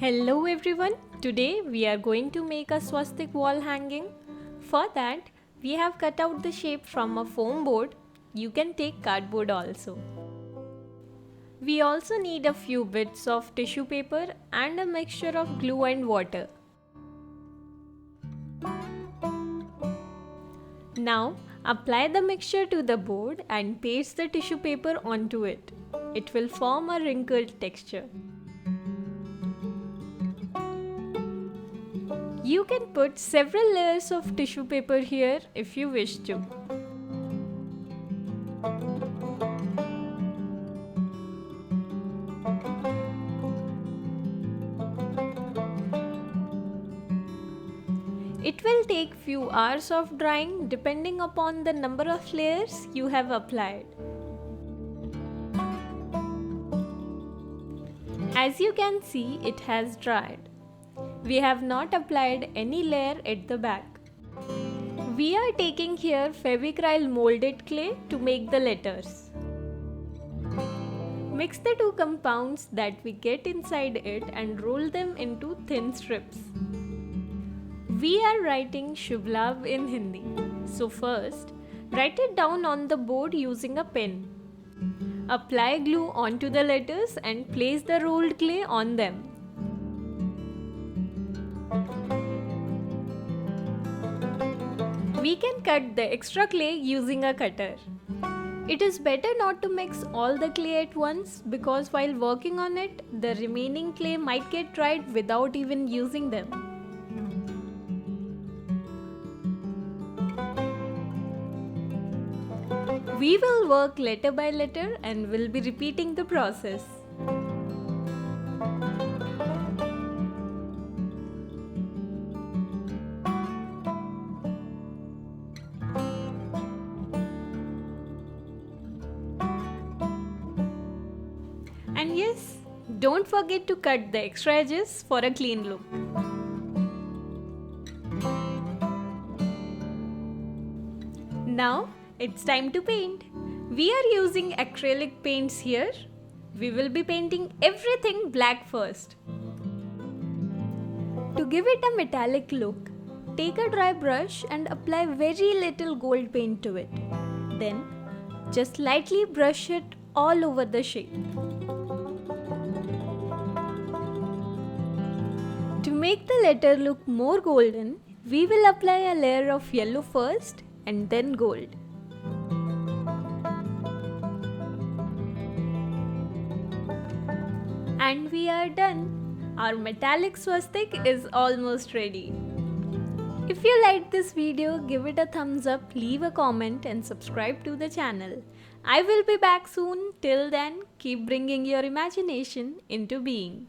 Hello everyone, today we are going to make a swastik wall hanging. For that, we have cut out the shape from a foam board. You can take cardboard also. We also need a few bits of tissue paper and a mixture of glue and water. Now, apply the mixture to the board and paste the tissue paper onto it. It will form a wrinkled texture. You can put several layers of tissue paper here if you wish to. It will take few hours of drying depending upon the number of layers you have applied. As you can see, it has dried. We have not applied any layer at the back. We are taking here Fevicryl molded clay to make the letters. Mix the two compounds that we get inside it and roll them into thin strips. We are writing Shubh Labh in Hindi. So first, write it down on the board using a pen. Apply glue onto the letters and place the rolled clay on them. We can cut the extra clay using a cutter. It is better not to mix all the clay at once because while working on it, the remaining clay might get dried without even using them. We will work letter by letter and will be repeating the process. And yes, don't forget to cut the extra edges for a clean look. Now it's time to paint. We are using acrylic paints here. We will be painting everything black first. To give it a metallic look, take a dry brush and apply very little gold paint to it. Then just lightly brush it all over the shape. To make the letter look more golden, we will apply a layer of yellow first and then gold. And we are done. Our metallic swastik is almost ready. If you liked this video, give it a thumbs up, leave a comment and subscribe to the channel. I will be back soon. Till then, keep bringing your imagination into being.